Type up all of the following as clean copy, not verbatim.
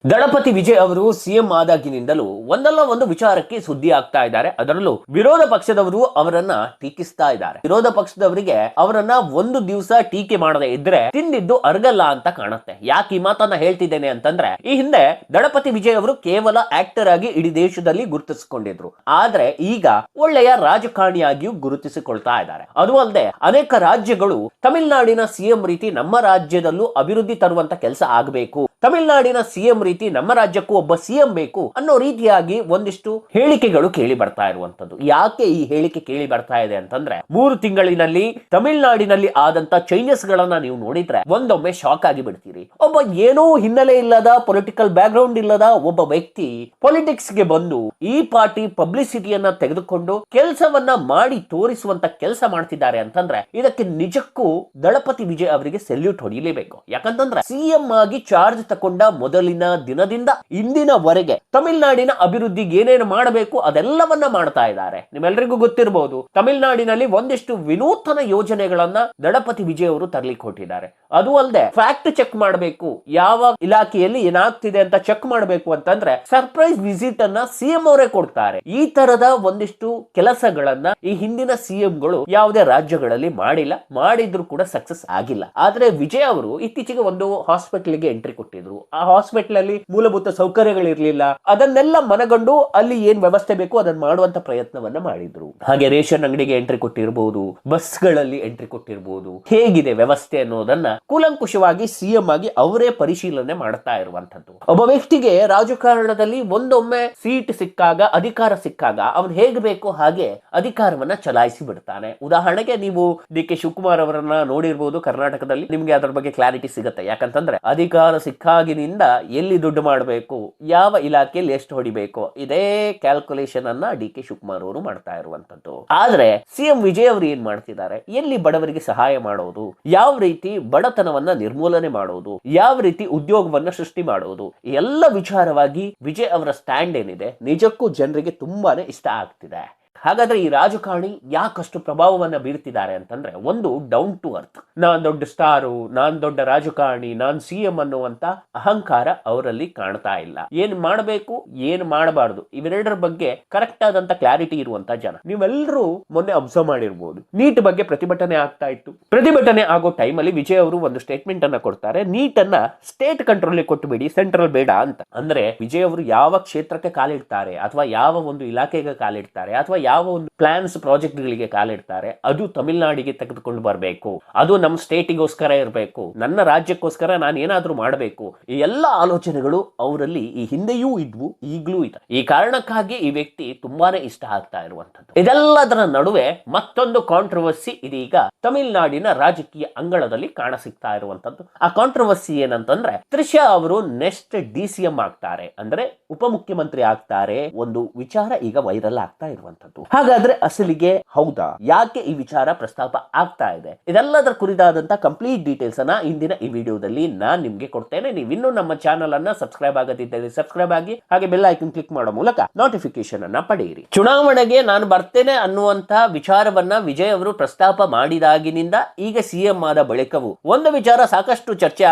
ದಳಪತಿ ವಿಜಯ್ ಅವರು ಸಿಎಂ ಆದಾಗಿನಿಂದಲೂ ಒಂದಲ್ಲ ಒಂದು ವಿಚಾರಕ್ಕೆ ಸುದ್ದಿ ಆಗ್ತಾ ಇದ್ದಾರೆ. ಅದರಲ್ಲೂ ವಿರೋಧ ಪಕ್ಷದವರು ಅವರನ್ನ ಟೀಕಿಸ್ತಾ ಇದ್ದಾರೆ. ವಿರೋಧ ಪಕ್ಷದವರಿಗೆ ಅವರನ್ನ ಒಂದು ದಿವಸ ಟೀಕೆ ಮಾಡದೇ ಇದ್ರೆ ತಿಂದಿದ್ದು ಅರ್ಗಲ್ಲ ಅಂತ ಕಾಣುತ್ತೆ. ಯಾಕೆ ಈ ಮಾತನ್ನ ಹೇಳ್ತಿದ್ದೇನೆ ಅಂತಂದ್ರೆ, ಈ ಹಿಂದೆ ದಳಪತಿ ವಿಜಯ್ ಅವರು ಕೇವಲ ಆಕ್ಟರ್ ಆಗಿ ಇಡೀ ದೇಶದಲ್ಲಿ ಗುರುತಿಸಿಕೊಂಡಿದ್ರು. ಆದ್ರೆ ಈಗ ಒಳ್ಳೆಯ ರಾಜಕಾರಣಿಯಾಗಿಯೂ ಗುರುತಿಸಿಕೊಳ್ತಾ ಇದ್ದಾರೆ. ಅದು ಅಲ್ಲದೆ ಅನೇಕ ರಾಜ್ಯಗಳು ತಮಿಳುನಾಡಿನ ಸಿಎಂ ರೀತಿ ನಮ್ಮ ರಾಜ್ಯದಲ್ಲೂ ಅಭಿವೃದ್ಧಿ ತರುವಂತ ಕೆಲಸ ಆಗಬೇಕು, ತಮಿಳುನಾಡಿನ ಸಿಎಂ ರೀತಿ ನಮ್ಮ ರಾಜ್ಯಕ್ಕೂ ಒಬ್ಬ ಸಿಎಂ ಬೇಕು ಅನ್ನೋ ರೀತಿಯಾಗಿ ಒಂದಿಷ್ಟು ಹೇಳಿಕೆಗಳು ಕೇಳಿ ಬರ್ತಾ ಇರುವಂತದ್ದು. ಯಾಕೆ ಈ ಹೇಳಿಕೆ ಕೇಳಿ ಬರ್ತಾ ಇದೆ ಅಂತಂದ್ರೆ, 3 ತಿಂಗಳಿನಲ್ಲಿ ತಮಿಳುನಾಡಿನಲ್ಲಿ ಆದಂತ ಚೇಂಜಸ್ ಗಳನ್ನ ನೀವು ನೋಡಿದ್ರೆ ಒಂದೊಮ್ಮೆ ಶಾಕ್ ಆಗಿ ಬಿಡ್ತೀರಿ. ಒಬ್ಬ ಏನೋ ಹಿನ್ನೆಲೆ ಇಲ್ಲದ, ಪೊಲಿಟಿಕಲ್ ಬ್ಯಾಕ್ ಗ್ರೌಂಡ್ ಇಲ್ಲದ ಒಬ್ಬ ವ್ಯಕ್ತಿ ಪೊಲಿಟಿಕ್ಸ್ ಗೆ ಬಂದು ಈ ಪಾರ್ಟಿ ಪಬ್ಲಿಸಿಟಿಯನ್ನ ತೆಗೆದುಕೊಂಡು ಕೆಲಸವನ್ನ ಮಾಡಿ ತೋರಿಸುವಂತ ಕೆಲಸ ಮಾಡ್ತಿದ್ದಾರೆ ಅಂತಂದ್ರೆ, ಇದಕ್ಕೆ ನಿಜಕ್ಕೂ ದಳಪತಿ ವಿಜಯ್ ಅವರಿಗೆ ಸೆಲ್ಯೂಟ್ ಹೊಡಿಲೇಬೇಕು. ಯಾಕಂತಂದ್ರೆ ಸಿಎಂ ಆಗಿ ಚಾರ್ಜ್ ತಕೊಂಡ ಮೊದಲಿನ ದಿನದಿಂದ ಇಂದಿನವರೆಗೆ ತಮಿಳುನಾಡಿನ ಅಭಿವೃದ್ಧಿಗೆ ಏನೇನು ಮಾಡಬೇಕು ಅದೆಲ್ಲವನ್ನ ಮಾಡ್ತಾ ಇದ್ದಾರೆ. ನಿಮ್ಮೆಲ್ಲರಿಗೂ ಗೊತ್ತಿರಬಹುದು, ತಮಿಳುನಾಡಿನಲ್ಲಿ ಒಂದಿಷ್ಟು ವಿನೂತನ ಯೋಜನೆಗಳನ್ನ ದಳಪತಿ ವಿಜಯ್ ಅವರು ತರಲಿಕ್ಕೆ ಹೊರಟಿದ್ದಾರೆ. ಅದು ಅಲ್ಲದೆ ಫ್ಯಾಕ್ಟ್ ಚೆಕ್ ಮಾಡಬೇಕು, ಯಾವ ಇಲಾಖೆಯಲ್ಲಿ ಏನಾಗ್ತಿದೆ ಅಂತ ಚೆಕ್ ಮಾಡಬೇಕು ಅಂತಂದ್ರೆ ಸರ್ಪ್ರೈಸ್ ವಿಸಿಟ್ ಅನ್ನ ಸಿಎಂ ಅವರೇ ಕೊಡ್ತಾರೆ. ಈ ತರದ ಒಂದಿಷ್ಟು ಕೆಲಸಗಳನ್ನ ಈ ಹಿಂದಿನ ಸಿಎಂಗಳು ಯಾವುದೇ ರಾಜ್ಯಗಳಲ್ಲಿ ಮಾಡಿಲ್ಲ, ಮಾಡಿದ್ರು ಕೂಡ ಸಕ್ಸಸ್ ಆಗಿಲ್ಲ. ಆದ್ರೆ ವಿಜಯ್ ಅವರು ಇತ್ತೀಚೆಗೆ ಒಂದು ಹಾಸ್ಪಿಟಲ್ ಗೆ ಎಂಟ್ರಿ ಕೊಟ್ಟಿದ್ರು. ಆ ಹಾಸ್ಪಿಟಲ್ ಅಲ್ಲಿ ಮೂಲಭೂತ ಸೌಕರ್ಯಗಳಿರ್ಲಿಲ್ಲ, ಅದನ್ನೆಲ್ಲ ಮನಗಂಡು ಅಲ್ಲಿ ಏನ್ ವ್ಯವಸ್ಥೆ ಬೇಕು ಅದನ್ನ ಮಾಡುವಂತ ಪ್ರಯತ್ನವನ್ನ ಮಾಡಿದ್ರು. ಹಾಗೆ ರೇಷನ್ ಅಂಗಡಿಗೆ ಎಂಟ್ರಿ ಕೊಟ್ಟಿರಬಹುದು, ಬಸ್ ಗಳಲ್ಲಿ ಎಂಟ್ರಿ ಕೊಟ್ಟಿರಬಹುದು. ಹೇಗಿದೆ ವ್ಯವಸ್ಥೆ ಅನ್ನೋದನ್ನ ಕೂಲಂಕುಷವಾಗಿ ಸಿಎಂ ಆಗಿ ಅವರೇ ಪರಿಶೀಲನೆ ಮಾಡ್ತಾ ಇರುವಂತದ್ದು. ಒಬ್ಬ ವ್ಯಕ್ತಿಗೆ ರಾಜಕಾರಣದಲ್ಲಿ ಒಂದೊಮ್ಮೆ ಸೀಟ್ ಸಿಕ್ಕಾಗ, ಅಧಿಕಾರ ಸಿಕ್ಕಾಗ ಅವನು ಹೇಗೆ ಬೇಕೋ ಹಾಗೆ ಅಧಿಕಾರವನ್ನ ಚಲಾಯಿಸಿ ಬಿಡ್ತಾನೆ. ಉದಾಹರಣೆಗೆ ನೀವು ಡಿ.ಕೆ. ಶಿವಕುಮಾರ್ ಅವರನ್ನ ನೋಡಿರ್ಬೋದು. ಕರ್ನಾಟಕದಲ್ಲಿ ನಿಮ್ಗೆ ಅದರ ಬಗ್ಗೆ ಕ್ಲಾರಿಟಿ ಸಿಗುತ್ತೆ. ಯಾಕಂತಂದ್ರೆ ಅಧಿಕಾರ ಸಿಕ್ಕಾಗಿನಿಂದ ಎಲ್ಲಿ ದುಡ್ಡು ಮಾಡಬೇಕು, ಯಾವ ಇಲಾಖೆಯಲ್ಲಿ ಎಷ್ಟು ಹೊಡಿಬೇಕು, ಇದೇ ಕ್ಯಾಲ್ಕುಲೇಷನ್ ಅನ್ನ ಡಿ.ಕೆ. ಶಿವಕುಮಾರ್ ಅವರು ಮಾಡ್ತಾ ಇರುವಂತದ್ದು. ಆದ್ರೆ ಸಿಎಂ ವಿಜಯ್ ಅವರು ಏನ್ ಮಾಡ್ತಿದ್ದಾರೆ, ಎಲ್ಲಿ ಬಡವರಿಗೆ ಸಹಾಯ ಮಾಡೋದು, ಯಾವ ರೀತಿ ಬಡತನವನ್ನ ನಿರ್ಮೂಲನೆ ಮಾಡೋದು, ಯಾವ ರೀತಿ ಉದ್ಯೋಗವನ್ನ ಸೃಷ್ಟಿ ಮಾಡೋದು, ಎಲ್ಲ ವಿಚಾರವಾಗಿ ವಿಜಯ್ ಅವರ ಸ್ಟ್ಯಾಂಡ್ ಏನಿದೆ ನಿಜಕ್ಕೂ ಜನರಿಗೆ ತುಂಬಾನೇ ಇಷ್ಟ ಆಗ್ತಿದೆ. ಹಾಗಾದ್ರೆ ಈ ರಾಜಕಾರಣಿ ಯಾಕಷ್ಟು ಪ್ರಭಾವವನ್ನ ಬೀರ್ತಿದ್ದಾರೆ ಅಂತಂದ್ರೆ, ಒಂದು ಡೌನ್ ಟು ಅರ್ತ್, ನಾನ್ ದೊಡ್ಡ ಸ್ಟಾರು, ನಾನ್ ದೊಡ್ಡ ರಾಜಕಾರಣಿ, ನಾನ್ ಸಿಎಂ ಅನ್ನುವಂತ ಅಹಂಕಾರ ಅವರಲ್ಲಿ ಕಾಣ್ತಾ ಇಲ್ಲ. ಏನ್ ಮಾಡಬೇಕು, ಏನ್ ಮಾಡಬಾರದು, ಇವೆರಡರ ಬಗ್ಗೆ ಕರೆಕ್ಟ್ ಆದಂತ ಕ್ಲಾರಿಟಿ ಇರುವಂತ ಜನ. ನೀವೆಲ್ಲರೂ ಮೊನ್ನೆ ಅಬ್ಸರ್ವ್ ಮಾಡಿರ್ಬೋದು, ನೀಟ್ ಬಗ್ಗೆ ಪ್ರತಿಭಟನೆ ಆಗ್ತಾ ಇತ್ತು. ಪ್ರತಿಭಟನೆ ಆಗೋ ಟೈಮಲ್ಲಿ ವಿಜಯ್ ಅವರು ಒಂದು ಸ್ಟೇಟ್ಮೆಂಟ್ ಅನ್ನ ಕೊಡ್ತಾರೆ, ನೀಟ್ ಅನ್ನ ಸ್ಟೇಟ್ ಕಂಟ್ರೋಲ್ ಕೊಟ್ಟು ಬಿಡಿ, ಸೆಂಟ್ರಲ್ ಬೇಡ ಅಂತ. ಅಂದ್ರೆ ವಿಜಯ್ ಅವರು ಯಾವ ಕ್ಷೇತ್ರಕ್ಕೆ ಕಾಲಿಡ್ತಾರೆ, ಅಥವಾ ಯಾವ ಒಂದು ಇಲಾಖೆಗೆ ಕಾಲಿಡ್ತಾರೆ, ಅಥವಾ ಯಾವ ಒಂದು ಪ್ಲಾನ್ಸ್ ಪ್ರಾಜೆಕ್ಟ್ ಗಳಿಗೆ ಕಾಲಿಡ್ತಾರೆ, ಅದು ತಮಿಳುನಾಡಿಗೆ ತೆಗೆದುಕೊಂಡು ಬರಬೇಕು, ಅದು ನಮ್ಮ ಸ್ಟೇಟಿಗೋಸ್ಕರ ಇರಬೇಕು, ನನ್ನ ರಾಜ್ಯಕ್ಕೋಸ್ಕರ ನಾನು ಏನಾದ್ರೂ ಮಾಡಬೇಕು. ಈ ಎಲ್ಲ ಆಲೋಚನೆಗಳು ಅವರಲ್ಲಿ ಈ ಹಿಂದೆಯೂ ಇದ್ವು, ಈಗಲೂ ಇದೆ. ಈ ಕಾರಣಕ್ಕಾಗಿ ಈ ವ್ಯಕ್ತಿ ತುಂಬಾನೇ ಇಷ್ಟ ಆಗ್ತಾ ಇರುವಂತದ್ದು. ಇದೆಲ್ಲದರ ನಡುವೆ ಮತ್ತೊಂದು ಕಾಂಟ್ರವರ್ಸಿ ಇದೀಗ ತಮಿಳುನಾಡಿನ ರಾಜಕೀಯ ಅಂಗಳದಲ್ಲಿ ಕಾಣಸಿಗ್ತಾ ಇರುವಂತದ್ದು. ಆ ಕಾಂಟ್ರವರ್ಸಿ ಏನಂತಂದ್ರೆ, ತ್ರಿಷಾ ಅವರು ನೆಕ್ಸ್ಟ್ ಡಿ.ಸಿ.ಎಂ ಆಗ್ತಾರೆ, ಅಂದ್ರೆ ಉಪಮುಖ್ಯಮಂತ್ರಿ ಆಗ್ತಾರೆ, ಒಂದು ವಿಚಾರ ಈಗ ವೈರಲ್ ಆಗ್ತಾ ಇರುವಂತದ್ದು. ಹಾಗಾದ್ರೆ ಅಸಲಿಗೆ ಹೌದಾ, ಯಾಕೆ ಈ ವಿಚಾರ ಪ್ರಸ್ತಾಪ ಆಗ್ತಾ ಇದೆ, ಇದೆಲ್ಲದರ ಕುರಿತಾದಂತ ಕಂಪ್ಲೀಟ್ ಡೀಟೇಲ್ಸ್ ಅನ್ನ ಇಂದಿನ ಈ ವಿಡಿಯೋದಲ್ಲಿ ನಾನ್ ನಿಮ್ಗೆ ಕೊಡ್ತೇನೆ. ನೀವಿನ್ನೂ ನಮ್ಮ ಚಾನಲ್ ಅನ್ನ ಸಬ್ಸ್ಕ್ರೈಬ್ ಆಗದಿದ್ದರೆ ಸಬ್ಸ್ಕ್ರೈಬ್ ಆಗಿ, ಹಾಗೆ ಬೆಲ್ ಐಕನ್ ಕ್ಲಿಕ್ ಮಾಡೋ ಮೂಲಕ ನೋಟಿಫಿಕೇಶನ್ ಅನ್ನ ಪಡೆಯಿರಿ. ಚುನಾವಣೆಗೆ ನಾನು ಬರ್ತೇನೆ ಅನ್ನುವಂತ ವಿಚಾರವನ್ನ ವಿಜಯ್ ಅವರು ಪ್ರಸ್ತಾಪ ಮಾಡಿದಾಗಿನಿಂದ ಈಗ ಸಿಎಂ ಆದ ಬಳಿಕವೂ ಒಂದು ವಿಚಾರ ಸಾಕಷ್ಟು ಚರ್ಚೆ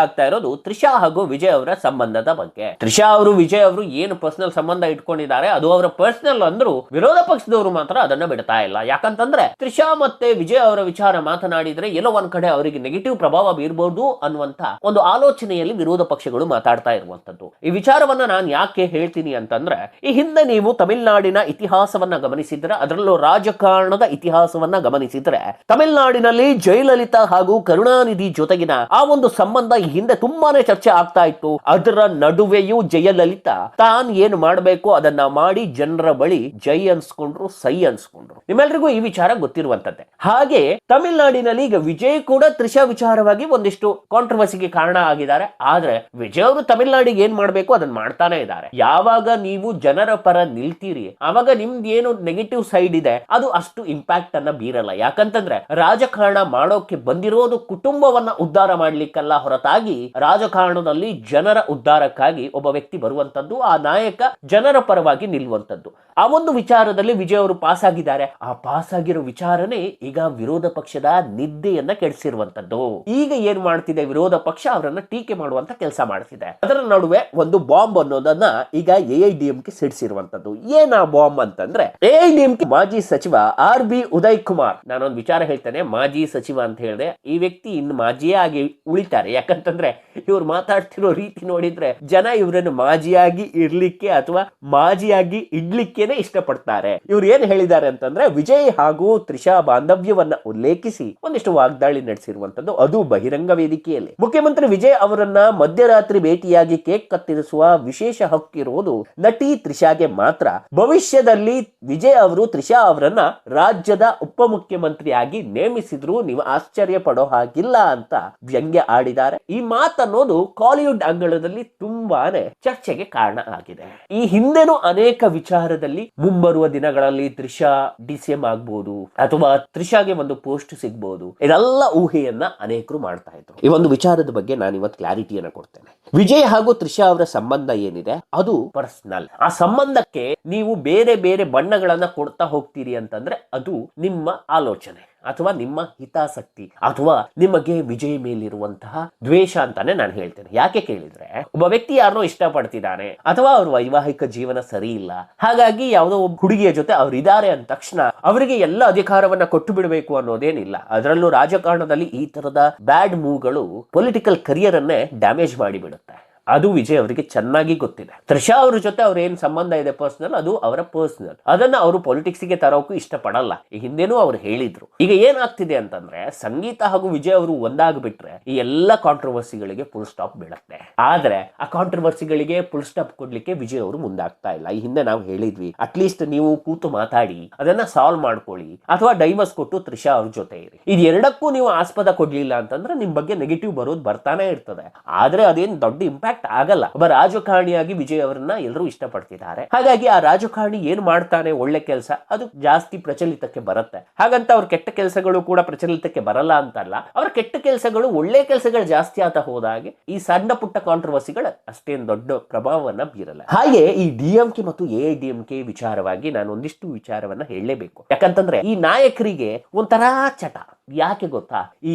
ಆಗ್ತಾ ಇರೋದು ತ್ರಿಷಾ ಹಾಗೂ ವಿಜಯ್ ಅವರ ಸಂಬಂಧದ ಬಗ್ಗೆ. ತ್ರಿಷಾ ಅವರು ವಿಜಯ್ ಅವರು ಏನು ಪರ್ಸನಲ್ ಸಂಬಂಧ ಇಟ್ಕೊಂಡಿದ್ದಾರೆ ಅದು ಅವರ ಪರ್ಸನಲ್ ಅಂದ್ರು, ವಿರೋಧ ಪಕ್ಷದವರು ಮಾತ್ರ ಅದನ್ನ ಬಿಡ್ತಾ ಇಲ್ಲ. ಯಾಕಂತಂದ್ರೆ ತ್ರಿಷಾ ಮತ್ತೆ ವಿಜಯ್ ಅವರ ವಿಚಾರ ಮಾತನಾಡಿದ್ರೆ ಎಲ್ಲೋ ಒಂದ್ ಕಡೆ ಅವರಿಗೆ ನೆಗೆಟಿವ್ ಪ್ರಭಾವ ಬೀರಬಹುದು ಅನ್ನುವಂತ ಒಂದು ಆಲೋಚನೆಯಲ್ಲಿ ವಿರೋಧ ಪಕ್ಷಗಳು ಮಾತಾಡ್ತಾ ಇರುವಂತದ್ದು. ಈ ವಿಚಾರವನ್ನ ನಾನು ಯಾಕೆ ಹೇಳ್ತೀನಿ ಅಂತಂದ್ರೆ, ಈ ಹಿಂದೆ ನೀವು ತಮಿಳುನಾಡಿನ ಇತಿಹಾಸವನ್ನ ಗಮನಿಸಿದ್ರೆ, ಅದರಲ್ಲೂ ರಾಜಕಾರಣದ ಇತಿಹಾಸವನ್ನ ಗಮನಿಸಿದ್ರೆ, ತಮಿಳುನಾಡಿನಲ್ಲಿ ಜಯಲಲಿತಾ ಹಾಗೂ ಕರುಣಾನಿಧಿ ಜೊತೆಗಿನ ಆ ಒಂದು ಸಂಬಂಧ ಈ ಹಿಂದೆ ತುಂಬಾನೇ ಚರ್ಚೆ ಆಗ್ತಾ ಇತ್ತು. ಅದರ ನಡುವೆಯೂ ಜಯಲಲಿತಾ ತಾನ್ ಏನು ಮಾಡಬೇಕು ಅದನ್ನ ಮಾಡಿ ಜನರ ಬಳಿ ಜೈ ಅನ್ಸ್ಕೊಂಡ್ರು, ಸೈ ಅನ್ಸ್ಕೊಂಡ್ರು. ನಿಮ್ಮೆಲ್ರಿಗೂ ಈ ವಿಚಾರ ಗೊತ್ತಿರುವಂತದ್ದೇ. ಹಾಗೆ ತಮಿಳುನಾಡಿನಲ್ಲಿ ಈಗ ವಿಜಯ್ ಕೂಡ ತ್ರಿಷಾ ವಿಚಾರವಾಗಿ ಒಂದಿಷ್ಟು ಕಾಂಟ್ರವರ್ಸಿಗೆ ಕಾರಣ ಆಗಿದ್ದಾರೆ. ಆದ್ರೆ ವಿಜಯ್ ಅವರು ತಮಿಳುನಾಡಿಗೆ ಏನ್ ಮಾಡ್ಬೇಕು ಅದನ್ನ ಮಾಡ್ತಾನೆ ಇದ್ದಾರೆ. ಯಾವಾಗ ನೀವು ಜನರ ಪರ ನಿಲ್ತೀರಿ, ಅವಾಗ ನಿಮ್ದು ಏನು ನೆಗೆಟಿವ್ ಸೈಡ್ ಇದೆ ಅದು ಅಷ್ಟು ಇಂಪ್ಯಾಕ್ಟ್ ಅನ್ನ ಬೀರಲ್ಲ. ಯಾಕಂತಂದ್ರೆ ರಾಜಕಾರಣ ಮಾಡೋಕೆ ಬಂದಿರೋದು ಕುಟುಂಬವನ್ನ ಉದ್ಧಾರ ಮಾಡ್ಲಿಕ್ಕಲ್ಲ, ಹೊರತಾಗಿ ರಾಜಕಾರಣದಲ್ಲಿ ಜನರ ಉದ್ಧಾರಕ್ಕಾಗಿ ಒಬ್ಬ ವ್ಯಕ್ತಿ ಬರುವಂತದ್ದು, ಆ ನಾಯಕ ಜನರ ಪರವಾಗಿ ನಿಲ್ಲುವಂತದ್ದು. ಆ ಒಂದು ವಿಚಾರದಲ್ಲಿ ವಿಜಯ್ ಅವರು ಅವರು ಪಾಸ್ ಆಗಿದ್ದಾರೆ. ಆ ಪಾಸ್ ಆಗಿರೋ ವಿಚಾರನೆ ಈಗ ವಿರೋಧ ಪಕ್ಷದ ನಿದ್ದೆಯನ್ನ ಕೆಡಿಸಿರುವಂತದ್ದು. ಈಗ ಏನ್ ಮಾಡ್ತಿದೆ ವಿರೋಧ ಪಕ್ಷ, ಅವರನ್ನ ಟೀಕೆ ಮಾಡುವಂತ ಕೆಲಸ ಮಾಡ್ತಿದೆ. ಅದರ ನಡುವೆ ಒಂದು ಬಾಂಬ್ ಅನ್ನೋದನ್ನ ಈಗ ಎಐಡಿಎಂಕೆ ಸಿಡಿಸಿರುವಂತದ್ದು. ಏನ್ ಆ ಬಾಂಬ್ ಅಂತಂದ್ರೆ, ಎಐಡಿಎಂಕೆ ಮಾಜಿ ಸಚಿವ RB ಉದಯ್ ಕುಮಾರ್, ನಾನೊಂದು ವಿಚಾರ ಹೇಳ್ತೇನೆ, ಮಾಜಿ ಸಚಿವ ಅಂತ ಹೇಳಿದೆ, ಈ ವ್ಯಕ್ತಿ ಇನ್ನು ಮಾಜಿಯೇ ಆಗಿ ಉಳಿತಾರೆ. ಯಾಕಂತಂದ್ರೆ ಇವ್ರು ಮಾತಾಡ್ತಿರೋ ರೀತಿ ನೋಡಿದ್ರೆ ಜನ ಇವರನ್ನು ಮಾಜಿಯಾಗಿ ಇರ್ಲಿಕ್ಕೆ ಅಥವಾ ಮಾಜಿಯಾಗಿ ಇಡ್ಲಿಕ್ಕೇನೆ ಇಷ್ಟಪಡ್ತಾರೆ. ಇವ್ರು ಏನ್ ಹೇಳಿದ್ದಾರೆ ಅಂತಂದ್ರೆ, ವಿಜಯ್ ಹಾಗೂ ತ್ರಿಷಾ ಬಾಂಧವ್ಯವನ್ನ ಉಲ್ಲೇಖಿಸಿ ಒಂದಿಷ್ಟು ವಾಗ್ದಾಳಿ ನಡೆಸಿರುವಂತದ್ದು, ಅದು ಬಹಿರಂಗ ವೇದಿಕೆಯಲ್ಲಿ. ಮುಖ್ಯಮಂತ್ರಿ ವಿಜಯ್ ಅವರನ್ನ ಮಧ್ಯರಾತ್ರಿ ಭೇಟಿಯಾಗಿ ಕೇಕ್ ಕತ್ತರಿಸುವ ವಿಶೇಷ ಹಕ್ಕಿರುವುದು ನಟಿ ತ್ರಿಷಾಗೆ ಮಾತ್ರ. ಭವಿಷ್ಯದಲ್ಲಿ ವಿಜಯ್ ಅವರು ತ್ರಿಷಾ ಅವರನ್ನ ರಾಜ್ಯದ ಉಪಮುಖ್ಯಮಂತ್ರಿಯಾಗಿ ನೇಮಿಸಿದ್ರು ನೀವು ಆಶ್ಚರ್ಯ ಪಡೋ ಹಾಗಿಲ್ಲ ಅಂತ ವ್ಯಂಗ್ಯ ಆಡಿದ್ದಾರೆ. ಈ ಮಾತನ್ನೋದು ಕಾಲಿವುಡ್ ಅಂಗಳದಲ್ಲಿ ತುಂಬಾನೇ ಚರ್ಚೆಗೆ ಕಾರಣ ಆಗಿದೆ. ಈ ಹಿಂದೆನೂ ಅನೇಕ ವಿಚಾರದಲ್ಲಿ ಮುಂಬರುವ ದಿನಗಳಲ್ಲಿ ತ್ರಿಷಾ DCM ಆಗ್ಬಹುದು ಅಥವಾ ತ್ರಿಷಾಗೆ ಒಂದು ಪೋಸ್ಟ್ ಸಿಗ್ಬಹುದು, ಇದೆಲ್ಲ ಊಹೆಯನ್ನ ಅನೇಕರು ಮಾಡ್ತಾ ಇದ್ರು. ಈ ಒಂದು ವಿಚಾರದ ಬಗ್ಗೆ ನಾನು ಇವತ್ತು ಕ್ಲಾರಿಟಿಯನ್ನ ಕೊಡ್ತೇನೆ. ವಿಜಯ್ ಹಾಗೂ ತ್ರಿಷಾ ಅವರ ಸಂಬಂಧ ಏನಿದೆ ಅದು ಪರ್ಸನಲ್. ಆ ಸಂಬಂಧಕ್ಕೆ ನೀವು ಬೇರೆ ಬೇರೆ ಬಣ್ಣಗಳನ್ನ ಕೊಡ್ತಾ ಹೋಗ್ತೀರಿ ಅಂತಂದ್ರೆ ಅದು ನಿಮ್ಮ ಆಲೋಚನೆ ಅಥವಾ ನಿಮ್ಮ ಹಿತಾಸಕ್ತಿ ಅಥವಾ ನಿಮಗೆ ವಿಜಯ್ ಮೇಲಿರುವಂತಹ ದ್ವೇಷ ಅಂತಾನೆ ನಾನು ಹೇಳ್ತೇನೆ. ಯಾಕೆ ಕೇಳಿದ್ರೆ, ಒಬ್ಬ ವ್ಯಕ್ತಿ ಯಾರನ್ನೋ ಇಷ್ಟಪಡ್ತಿದ್ದಾನೆ ಅಥವಾ ಅವ್ರ ವೈವಾಹಿಕ ಜೀವನ ಸರಿ ಇಲ್ಲ, ಹಾಗಾಗಿ ಯಾವುದೋ ಒಬ್ಬ ಹುಡುಗಿಯ ಜೊತೆ ಅವ್ರು ಇದ್ದಾರೆ ಅಂದ ತಕ್ಷಣ ಅವರಿಗೆ ಎಲ್ಲ ಅಧಿಕಾರವನ್ನ ಕೊಟ್ಟು ಬಿಡಬೇಕು ಅನ್ನೋದೇನಿಲ್ಲ. ಅದರಲ್ಲೂ ರಾಜಕಾರಣದಲ್ಲಿ ಈ ತರದ ಬ್ಯಾಡ್ ಮೂವ್ಗಳು ಪೊಲಿಟಿಕಲ್ ಕರಿಯರ್ ಅನ್ನೇ ಡ್ಯಾಮೇಜ್ ಮಾಡಿಬಿಡುತ್ತೆ. ಅದು ವಿಜಯ್ ಅವರಿಗೆ ಚೆನ್ನಾಗಿ ಗೊತ್ತಿದೆ. ತ್ರಿಷಾ ಅವ್ರ ಜೊತೆ ಅವ್ರ ಏನ್ ಸಂಬಂಧ ಇದೆ ಪರ್ಸನಲ್, ಅದು ಅವರ ಪರ್ಸನಲ್. ಅದನ್ನ ಅವರು ಪೊಲಿಟಿಕ್ಸ್ ಗೆ ತರೋಕು ಇಷ್ಟಪಡಲ್ಲ. ಈ ಹಿಂದೆನೂ ಅವ್ರು ಹೇಳಿದ್ರು. ಈಗ ಏನಾಗ್ತಿದೆ ಅಂತಂದ್ರೆ, ಸಂಗೀತ ಹಾಗೂ ವಿಜಯ್ ಅವರು ಒಂದಾಗ್ಬಿಟ್ರೆ ಈ ಎಲ್ಲ ಕಾಂಟ್ರವರ್ಸಿಗಳಿಗೆ ಫುಲ್ ಸ್ಟಾಪ್ ಬೀಳುತ್ತೆ. ಆದ್ರೆ ಆ ಕಾಂಟ್ರವರ್ಸಿಗಳಿಗೆ ಫುಲ್ ಸ್ಟಾಪ್ ಕೊಡ್ಲಿಕ್ಕೆ ವಿಜಯ್ ಅವರು ಮುಂದಾಗ್ತಾ ಇಲ್ಲ. ಈ ಹಿಂದೆ ನಾವು ಹೇಳಿದ್ವಿ, ಅಟ್ಲೀಸ್ಟ್ ನೀವು ಕೂತು ಮಾತಾಡಿ ಅದನ್ನ ಸಾಲ್ವ್ ಮಾಡ್ಕೊಳ್ಳಿ ಅಥವಾ ಡೈವರ್ಸ್ ಕೊಟ್ಟು ತ್ರಿಷಾ ಅವ್ರ ಜೊತೆ ಇರಿ. ಇದೆರಡಕ್ಕೂ ನೀವು ಆಸ್ಪದ ಕೊಡ್ಲಿಲ್ಲ ಅಂತಂದ್ರೆ ನಿಮ್ ಬಗ್ಗೆ ನೆಗೆಟಿವ್ ಬರೋದು ಬರ್ತಾನೆ ಇರ್ತದೆ. ಆದ್ರೆ ಅದೇನ್ ದೊಡ್ಡ ಇಂಪ್ಯಾಕ್ಟ್ ಆಗಲ್ಲ. ಒಬ್ಬ ರಾಜಕಾರಣಿಯಾಗಿ ವಿಜಯ್ ಅವರನ್ನ ಎಲ್ಲರೂ ಇಷ್ಟಪಡ್ತಿದ್ದಾರೆ. ಹಾಗಾಗಿ ಆ ರಾಜಕಾರಣಿ ಏನ್ ಮಾಡ್ತಾನೆ ಒಳ್ಳೆ ಕೆಲಸ, ಅದು ಜಾಸ್ತಿ ಪ್ರಚಲಿತಕ್ಕೆ ಬರುತ್ತೆ. ಹಾಗಂತ ಅವ್ರ ಕೆಟ್ಟ ಕೆಲಸಗಳು ಕೂಡ ಪ್ರಚಲಿತಕ್ಕೆ ಬರಲ್ಲ ಅಂತಲ್ಲ. ಅವ್ರ ಕೆಟ್ಟ ಕೆಲಸಗಳು ಒಳ್ಳೆ ಕೆಲಸಗಳು ಜಾಸ್ತಿ ಆತ ಹೋದಾಗೆ ಈ ಸಣ್ಣ ಪುಟ್ಟ ಕಾಂಟ್ರವರ್ಸಿಗಳು ಅಷ್ಟೇನ್ ದೊಡ್ಡ ಪ್ರಭಾವವನ್ನ ಬೀರಲ್ಲ. ಹಾಗೆ ಈ DMK ಮತ್ತು AIDMK ವಿಚಾರವಾಗಿ ನಾನು ಒಂದಿಷ್ಟು ವಿಚಾರವನ್ನ ಹೇಳಲೇಬೇಕು. ಯಾಕಂತಂದ್ರೆ ಈ ನಾಯಕರಿಗೆ ಒಂಥರ ಚಟ. ಯಾಕೆ ಗೊತ್ತಾ, ಈ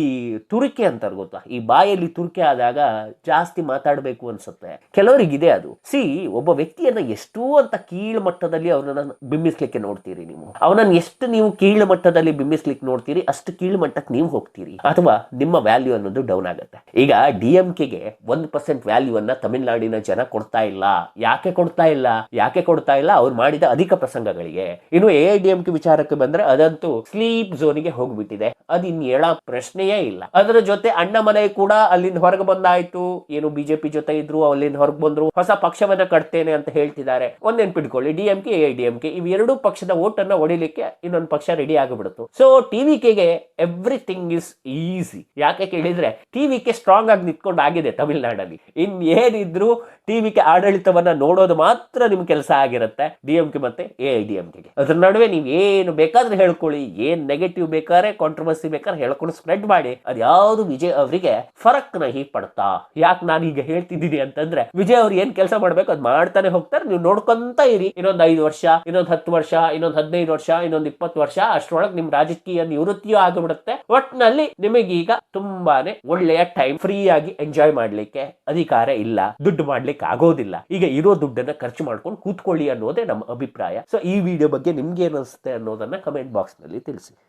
ತುರಿಕೆ ಅಂತಾರೆ ಗೊತ್ತಾ, ಈ ಬಾಯಲ್ಲಿ ತುರಿಕೆ ಆದಾಗ ಜಾಸ್ತಿ ಮಾತಾಡಬೇಕು ಅನ್ಸುತ್ತೆ ಕೆಲವರಿಗಿದೆ ಅದು. ಒಬ್ಬ ವ್ಯಕ್ತಿಯನ್ನ ಎಷ್ಟು ಅಂತ ಕೀಳು ಮಟ್ಟದಲ್ಲಿ ಅವನನ್ನ ಬಿಂಬಿಸ್ಲಿಕ್ಕೆ ನೋಡ್ತೀರಿ ನೀವು, ಅವನನ್ನ ಎಷ್ಟು ನೀವು ಕೀಳು ಮಟ್ಟದಲ್ಲಿ ಬಿಂಬಿಸ್ಲಿಕ್ಕೆ ನೋಡ್ತೀರಿ ಅಷ್ಟು ಕೀಳು ಮಟ್ಟಕ್ಕೆ ನೀವು ಹೋಗ್ತೀರಿ ಅಥವಾ ನಿಮ್ಮ ವ್ಯಾಲ್ಯೂ ಅನ್ನೋದು ಡೌನ್ ಆಗುತ್ತೆ. ಈಗ DMKಗೆ 1% ವ್ಯಾಲ್ಯೂ ಅನ್ನ ತಮಿಳುನಾಡಿನ ಜನ ಕೊಡ್ತಾ ಇಲ್ಲ. ಯಾಕೆ ಕೊಡ್ತಾ ಇಲ್ಲ? ಅವ್ರು ಮಾಡಿದ ಅಧಿಕ ಪ್ರಸಂಗಗಳಿಗೆ. ಇನ್ನು AIDMK ವಿಚಾರಕ್ಕೆ ಬಂದ್ರೆ ಅದಂತೂ ಸ್ಲೀಪ್ ಝೋನಿಗೆ ಹೋಗ್ಬಿಟ್ಟಿದೆ. ಇನ್ ಹೇಳ ಪ್ರಶ್ನೆಯೇ ಇಲ್ಲ. ಅದರ ಜೊತೆ ಅಣ್ಣಾಮಲೈ ಕೂಡ ಅಲ್ಲಿಂದ ಹೊರಗೆ ಬಂದಾಯ್ತು. ಏನು ಬಿಜೆಪಿ ಜೊತೆ ಇದ್ರು, ಅಲ್ಲಿಂದ ಹೊರಗೆ ಬಂದ್ರು, ಹೊಸ ಪಕ್ಷವನ್ನ ಕಟ್ತೇನೆ ಅಂತ ಹೇಳ್ತಿದ್ದಾರೆ. ಒಂದ್ ನೆನ್ಪಿಟ್ಕೊಳ್ಳಿ, DMK AIDMK ಇವೆರಡೂ ಪಕ್ಷದ ಓಟ್ ಅನ್ನ ಹೊಡಿಲಿಕ್ಕೆ ಇನ್ನೊಂದು ಪಕ್ಷ ರೆಡಿ ಆಗಿಬಿಡುತ್ತು. ಸೊ TVKಗೆ ಎವ್ರಿಥಿಂಗ್ ಇಸ್ ಈಸಿ. ಯಾಕೆ ಕೇಳಿದ್ರೆ TVK ಸ್ಟ್ರಾಂಗ್ ಆಗಿ ನಿಂತ್ಕೊಂಡು ಆಗಿದೆ ತಮಿಳುನಾಡಲ್ಲಿ. ಇನ್ ಏನಿದ್ರು TVK ಆಡಳಿತವನ್ನ ನೋಡೋದು ಮಾತ್ರ ನಿಮ್ ಕೆಲಸ ಆಗಿರುತ್ತೆ DMK ಮತ್ತೆ AIDMKಗೆ. ಅದ್ರ ನಡುವೆ ನೀವ್ ಏನು ಬೇಕಾದ್ರೆ ಹೇಳ್ಕೊಳ್ಳಿ, ಏನ್ ನೆಗೆಟಿವ್ ಬೇಕಾದ್ರೆ ಕಾಂಟ್ರವರ್ಸಿ ಬೇಕಾದ್ರೆ ಹೇಳ್ಕೊಂಡು ಸ್ಪ್ರೆಡ್ ಮಾಡಿ, ಅದ್ಯಾವುದು ವಿಜಯ್ ಅವರಿಗೆ ಫರಕ್ ನಹಿ ಪಡ್ತಾ. ಯಾಕೆ ನಾನು ಈಗ ಹೇಳ್ತಿದ್ದೀನಿ ಅಂತಂದ್ರೆ, ವಿಜಯ್ ಅವ್ರು ಏನ್ ಕೆಲಸ ಮಾಡ್ಬೇಕು ಅದ್ ಮಾಡ್ತಾನೆ ಹೋಗ್ತಾರೆ. ನೀವು ನೋಡ್ಕೊಂತ ಇರಿ. ಇನ್ನೊಂದು 5 ವರ್ಷ, ಇನ್ನೊಂದು 10 ವರ್ಷ, ಇನ್ನೊಂದು 15 ವರ್ಷ, ಇನ್ನೊಂದು 20 ವರ್ಷ ಅಷ್ಟರೊಳಗೆ ನಿಮ್ ರಾಜಕೀಯ ನಿವೃತ್ತಿಯೂ ಆಗಿಬಿಡುತ್ತೆ. ಒಟ್ನಲ್ಲಿ ನಿಮಗೀಗ ತುಂಬಾನೇ ಒಳ್ಳೆಯ ಟೈಮ್, ಫ್ರೀ ಆಗಿ ಎಂಜಾಯ್ ಮಾಡ್ಲಿಕ್ಕೆ ಅಧಿಕಾರ ಇಲ್ಲ, ದುಡ್ಡು ಮಾಡ್ಲಿಕ್ಕೆ ಆಗೋದಿಲ್ಲ. ಈಗ ಇರೋ ದುಡ್ಡನ್ನ ಖರ್ಚು ಮಾಡ್ಕೊಂಡು ಕೂತ್ಕೊಳ್ಳಿ ಅನ್ನೋದೇ ನಮ್ಮ ಅಭಿಪ್ರಾಯ. ಸೊ ಈ ವಿಡಿಯೋ ಬಗ್ಗೆ ನಿಮ್ಗೆ ಏನಿಸುತ್ತೆ ಅನ್ನೋದನ್ನ ಕಮೆಂಟ್ ಬಾಕ್ಸ್ ನಲ್ಲಿ ತಿಳಿಸಿ.